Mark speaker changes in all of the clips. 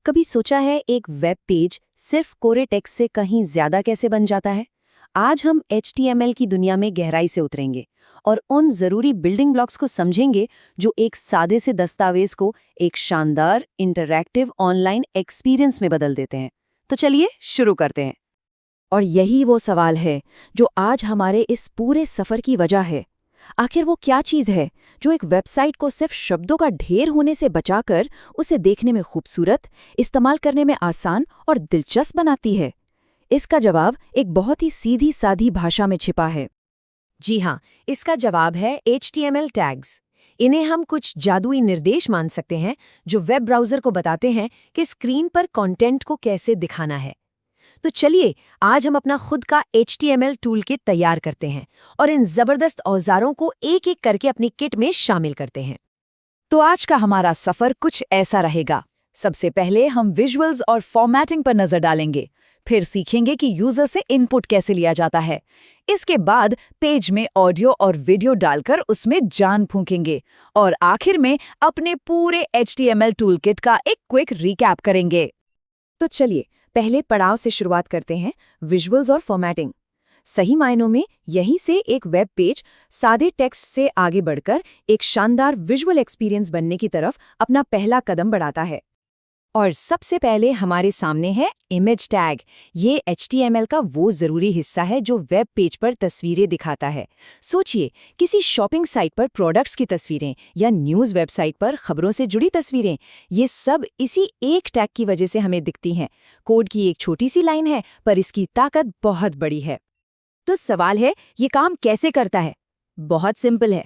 Speaker 1: कभी सोचा है एक वेब पेज सिर्फ कोरे टेक्स्ट से कहीं ज्यादा कैसे बन जाता है? आज हम HTML की दुनिया में गहराई से उतरेंगे और उन जरूरी बिल्डिंग ब्लॉक्स को समझेंगे जो एक सादे से दस्तावेज को एक शानदार इंटरैक्टिव ऑनलाइन एक्सपीरियंस में बदल देते हैं। तो चलिए शुरू करते हैं।
Speaker 2: और यही वो सवाल है जो आज हमारे इस पूरे सफर की वजह है। आखिर वो क्या चीज़ है जो एक वेबसाइट को सिर्फ शब्दों का ढेर होने से बचाकर उसे देखने में खूबसूरत, इस्तेमाल करने में आसान और दिलचस्प बनाती है? इसका जवाब एक बहुत ही सीधी सादी भाषा में छिपा है।
Speaker 1: जी हाँ, इसका जवाब है HTML टैग्स। इन्हें हम कुछ जादुई निर्देश मान सकते हैं जो वेब ब्राउज़र को बताते हैं कि स्क्रीन पर कंटेंट को कैसे दिखाना है। तो चलिए आज हम अपना खुद का HTML टूल किट तैयार करते हैं और इन जबरदस्त औजारों को एक एक करके अपनी किट में शामिल करते हैं।
Speaker 2: तो आज का हमारा सफर कुछ ऐसा रहेगा। सबसे पहले हम विजुअल्स और फॉर्मेटिंग पर नजर डालेंगे, फिर सीखेंगे कि यूजर से इनपुट कैसे लिया जाता है। इसके बाद पेज में ऑडियो और वीडियो डालकर उसमें जान फूंकेंगे और आखिर में अपने पूरे HTML टूलकिट का एक क्विक रिकैप करेंगे। तो चलिए पहले पड़ाव से शुरुआत करते हैं, विजुअल्स और फॉर्मेटिंग। सही मायनों में यहीं से एक वेब पेज सादे टेक्स्ट से आगे बढ़कर एक शानदार विजुअल एक्सपीरियंस बनने की तरफ अपना पहला कदम बढ़ाता है।
Speaker 1: और सबसे पहले हमारे सामने है इमेज टैग। ये HTML का वो जरूरी हिस्सा है जो वेब पेज पर तस्वीरें दिखाता है। सोचिए, किसी शॉपिंग साइट पर प्रोडक्ट्स की तस्वीरें या न्यूज़ वेबसाइट पर खबरों से जुड़ी तस्वीरें, ये सब इसी एक टैग की वजह से हमें दिखती हैं। कोड की एक छोटी सी लाइन है, पर इसकी ताकत बहुत बड़ी है। तो सवाल है, ये काम कैसे करता है? बहुत सिंपल है।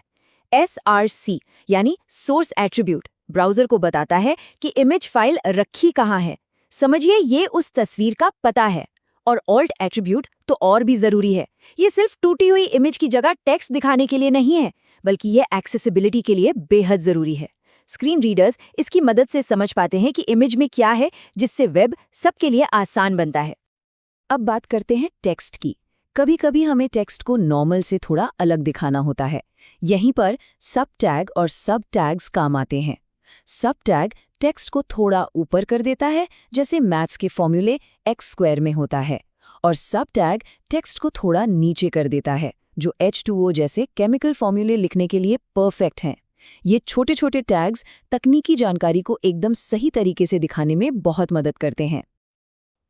Speaker 1: SRC यानी सोर्स एट्रीब्यूट ब्राउज़र को बताता है कि इमेज फाइल रखी कहाँ है। समझिए, ये उस तस्वीर का पता है। और ऑल्ट एट्रीब्यूट तो और भी ज़रूरी है। ये सिर्फ टूटी हुई इमेज की जगह टेक्स्ट दिखाने के लिए नहीं है, बल्कि ये एक्सेसिबिलिटी के लिए बेहद ज़रूरी है। स्क्रीन रीडर्स इसकी मदद से समझ पाते हैं कि इमेज में क्या है, जिससे वेब सबके लिए आसान बनता है। अब बात करते हैं टेक्स्ट की। कभी कभी हमें टेक्स्ट को नॉर्मल से थोड़ा अलग दिखाना होता है। यहीं पर सब टैग और सब टैग्स काम आते हैं। सब टैग टेक्स्ट को थोड़ा ऊपर कर देता है, जैसे मैथ्स के फॉर्मूले x² में होता है, और सब टैग टेक्स्ट को थोड़ा नीचे कर देता है, जो H2O जैसे केमिकल फॉर्मूले लिखने के लिए परफेक्ट हैं। ये छोटे छोटे टैग्स तकनीकी जानकारी को एकदम सही तरीके से दिखाने में बहुत मदद करते हैं।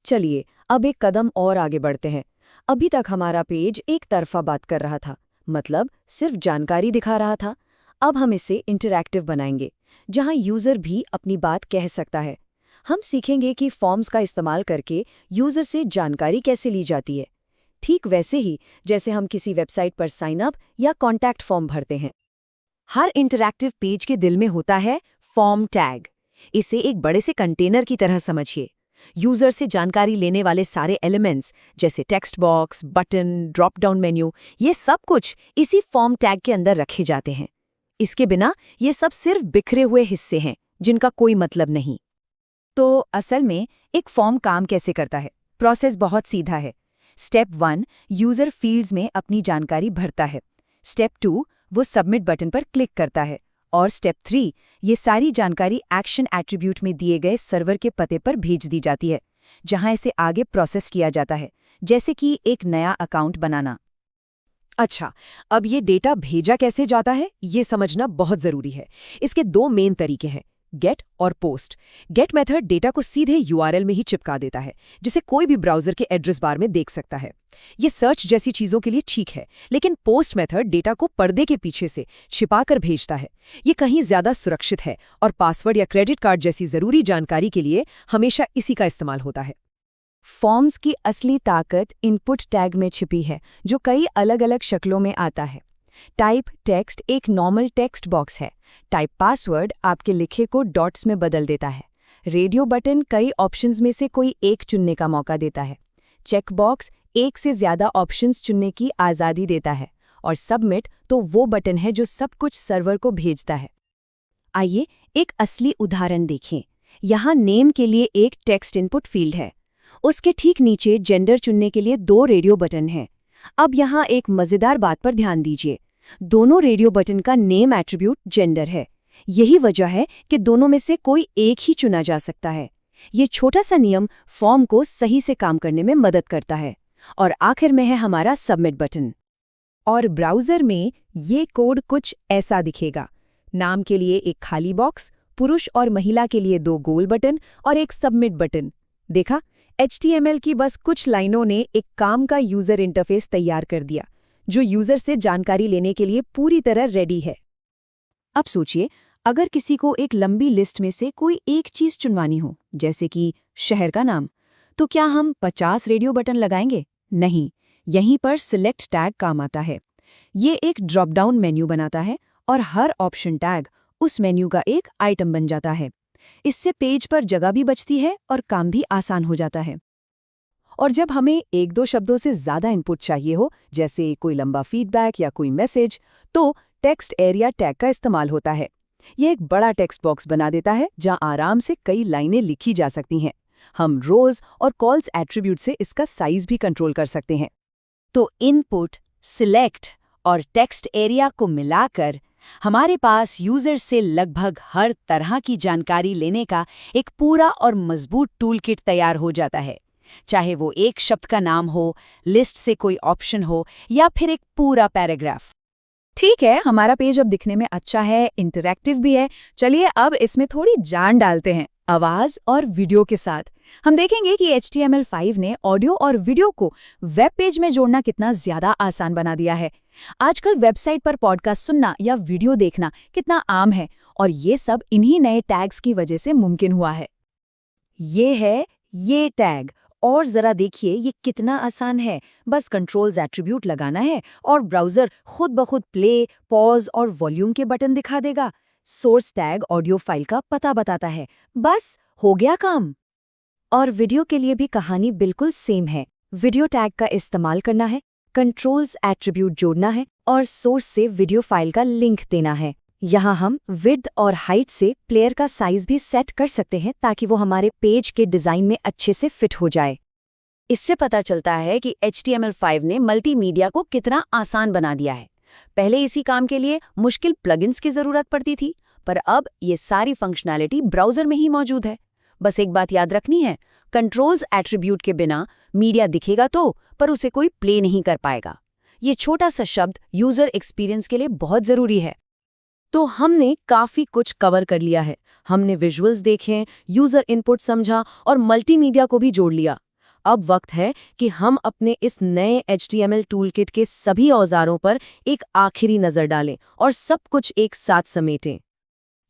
Speaker 1: चलिए अब एक कदम और आगे बढ़ते हैं। अभी तक हमारा पेज एक तरफा बात कर रहा था, मतलब सिर्फ जानकारी दिखा रहा था। अब हम इसे इंटरैक्टिव बनाएंगे, जहां यूजर भी अपनी बात कह सकता है। हम सीखेंगे कि फॉर्म्स का इस्तेमाल करके यूजर से जानकारी कैसे ली जाती है, ठीक वैसे ही जैसे हम किसी वेबसाइट पर साइन अप या कॉन्टैक्ट फॉर्म भरते हैं। हर इंटरैक्टिव पेज के दिल में होता है फॉर्म टैग। इसे एक बड़े से कंटेनर की तरह समझिए। यूजर से जानकारी लेने वाले सारे एलिमेंट्स जैसे text box, button, drop down menu, ये सब कुछ इसी फॉर्म टैग के अंदर रखे जाते हैं। इसके बिना ये सब सिर्फ बिखरे हुए हिस्से हैं जिनका कोई मतलब नहीं। तो असल में एक फॉर्म काम कैसे करता है? प्रोसेस बहुत सीधा है। स्टेप 1, यूजर फील्ड्स में अपनी जानकारी भरता है। स्टेप 2, वो सबमिट बटन पर क्लिक करता है। और स्टेप 3, ये सारी जानकारी एक्शन एट्रीब्यूट में दिए गए सर्वर के पते पर भेज दी जाती है, जहां इसे आगे प्रोसेस किया जाता है, जैसे कि एक नया अकाउंट बनाना। अच्छा, अब ये डेटा भेजा कैसे जाता है, ये समझना बहुत ज़रूरी है। इसके दो मेन तरीके हैं, गेट और पोस्ट। गेट मेथड डेटा को सीधे URL में ही चिपका देता है, जिसे कोई भी ब्राउज़र के एड्रेस बार में देख सकता है। ये सर्च जैसी चीज़ों के लिए ठीक है, लेकिन पोस्ट मेथड डेटा को पर्दे के पीछे से छिपाकर भेजता है। ये कहीं ज़्यादा सुरक्षित है और पासवर्ड या क्रेडिट कार्ड जैसी ज़रूरी जानकारी के लिए हमेशा इसी का इस्तेमाल होता है। फॉर्म्स की असली ताकत इनपुट टैग में छिपी है, जो कई अलग अलग शक्लों में आता है। टाइप टेक्स्ट एक नॉर्मल टेक्स्ट बॉक्स है। टाइप पासवर्ड आपके लिखे को डॉट्स में बदल देता है। रेडियो बटन कई ऑप्शंस में से कोई एक चुनने का मौका देता है। चेक बॉक्स एक से ज़्यादा ऑप्शंस चुनने की आज़ादी देता है। और सबमिट तो वो बटन है जो सब कुछ सर्वर को भेजता है। आइए एक असली उदाहरण देखें। यहाँ नेम के लिए एक टेक्स्ट इनपुट फील्ड है। उसके ठीक नीचे जेंडर चुनने के लिए 2 रेडियो बटन हैं। अब यहाँ एक मज़ेदार बात पर ध्यान दीजिए। दोनों रेडियो बटन का नेम एट्रीब्यूट जेंडर है। यही वजह है कि दोनों में से कोई एक ही चुना जा सकता है। ये छोटा सा नियम फॉर्म को सही से काम करने में मदद करता है। और आखिर में है हमारा सबमिट बटन।
Speaker 2: और ब्राउज़र में ये कोड कुछ ऐसा दिखेगा। नाम के लिए एक खाली बॉक्स, पुरुष और महिला के लिए 2 गोल बटन और एक सबमिट बटन। देखा, HTML की बस कुछ लाइनों ने एक काम का यूज़र इंटरफेस तैयार कर दिया, जो यूज़र से जानकारी लेने के लिए पूरी तरह रेडी है।
Speaker 1: अब सोचिए, अगर किसी को एक लंबी लिस्ट में से कोई एक चीज़ चुनवानी हो, जैसे कि शहर का नाम, तो क्या हम 50 रेडियो बटन लगाएंगे? नहीं, यहीं पर सिलेक्ट टैग काम आता है। ये एक ड्रॉप डाउन मेन्यू बनाता है और हर ऑप्शन टैग उस मेन्यू का एक आइटम बन जाता है। इससे पेज पर जगह भी बचती है और काम भी आसान हो जाता है।
Speaker 2: और जब हमें 1-2 शब्दों से ज़्यादा इनपुट चाहिए हो, जैसे कोई लंबा फीडबैक या कोई मैसेज, तो टेक्स्ट एरिया टैग का इस्तेमाल होता है। ये एक बड़ा टेक्स्ट बॉक्स बना देता है जहां आराम से कई लाइनें लिखी जा सकती हैं। हम रोज और कॉल्स एट्रीब्यूट से इसका साइज भी कंट्रोल कर सकते हैं।
Speaker 1: तो इनपुट, सिलेक्ट और टेक्स्ट एरिया को मिलाकर हमारे पास यूजर से लगभग हर तरह की जानकारी लेने का एक पूरा और मजबूत टूलकिट तैयार हो जाता है। चाहे वो एक शब्द का नाम हो, लिस्ट से कोई ऑप्शन हो या फिर एक पूरा पैराग्राफ।
Speaker 2: ठीक है, हमारा पेज अब दिखने में अच्छा है, इंटरैक्टिव भी है। चलिए अब इसमें थोड़ी जान डालते हैं, आवाज़ और वीडियो के साथ। हम देखेंगे कि HTML5 ने ऑडियो और वीडियो को वेब पेज में जोड़ना कितना ज़्यादा आसान बना दिया है। आजकल वेबसाइट पर पॉडकास्ट सुनना या वीडियो देखना कितना आम है, और ये सब इन्हीं नए टैग्स की वजह से मुमकिन हुआ है।
Speaker 1: ये है ये टैग, और ज़रा देखिए ये कितना आसान है। बस कंट्रोल्स एट्रीब्यूट लगाना है और ब्राउज़र खुद ब खुद प्ले, पॉज और वॉल्यूम के बटन दिखा देगा। सोर्स टैग ऑडियो फाइल का पता बताता है। बस हो गया काम। और वीडियो के लिए भी कहानी बिल्कुल सेम है। वीडियो टैग का इस्तेमाल करना है, कंट्रोल्स एट्रीब्यूट जोड़ना है और सोर्स से वीडियो फाइल का लिंक देना है। यहाँ हम विड्थ और हाइट से प्लेयर का साइज भी सेट कर सकते हैं ताकि वो हमारे पेज के डिज़ाइन में अच्छे से फिट हो जाए। इससे पता चलता है कि HTML5 ने मल्टीमीडिया को कितना आसान बना दिया है। पहले इसी काम के लिए मुश्किल प्लगइन्स की ज़रूरत पड़ती थी, पर अब ये सारी फंक्शनैलिटी ब्राउज़र में ही मौजूद है। बस एक बात याद रखनी है, कंट्रोल्स एट्रीब्यूट के बिना मीडिया दिखेगा तो, पर उसे कोई प्ले नहीं कर पाएगा। ये छोटा सा शब्द यूज़र एक्सपीरियंस के लिए बहुत ज़रूरी है।
Speaker 2: तो हमने काफ़ी कुछ कवर कर लिया है। हमने विजुअल्स देखे, यूज़र इनपुट समझा और मल्टीमीडिया को भी जोड़ लिया। अब वक्त है कि हम अपने इस नए HTML टूलकिट के सभी औजारों पर एक आखिरी नज़र डालें और सब कुछ एक साथ समेटें।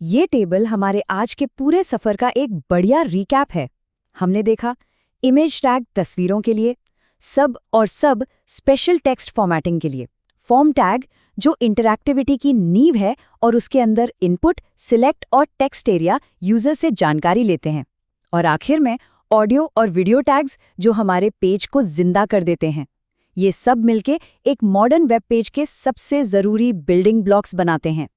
Speaker 1: ये टेबल हमारे आज के पूरे सफ़र का एक बढ़िया रिकैप है। हमने देखा इमेज टैग तस्वीरों के लिए, सब और सब स्पेशल टेक्स्ट फॉर्मेटिंग के लिए, फॉर्म टैग जो इंटरैक्टिविटी की नींव है और उसके अंदर इनपुट, सिलेक्ट और टेक्स्ट एरिया यूजर से जानकारी लेते हैं, और आखिर में ऑडियो और वीडियो टैग्स जो हमारे पेज को जिंदा कर देते हैं। ये सब मिलके एक मॉडर्न वेब पेज के सबसे ज़रूरी बिल्डिंग ब्लॉक्स बनाते हैं।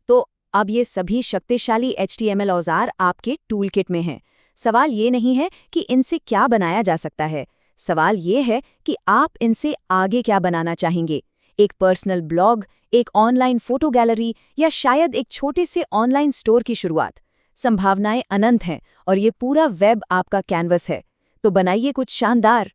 Speaker 1: तो अब ये सभी शक्तिशाली HTML औजार आपके टूल किट में हैं। सवाल ये नहीं है कि इनसे क्या बनाया जा सकता है, सवाल ये है कि आप इनसे आगे क्या बनाना चाहेंगे। एक पर्सनल ब्लॉग, एक ऑनलाइन फोटो गैलरी या शायद एक छोटे से ऑनलाइन स्टोर की शुरुआत। संभावनाएं अनंत हैं और ये पूरा वेब आपका कैनवस है। तो बनाइए कुछ शानदार।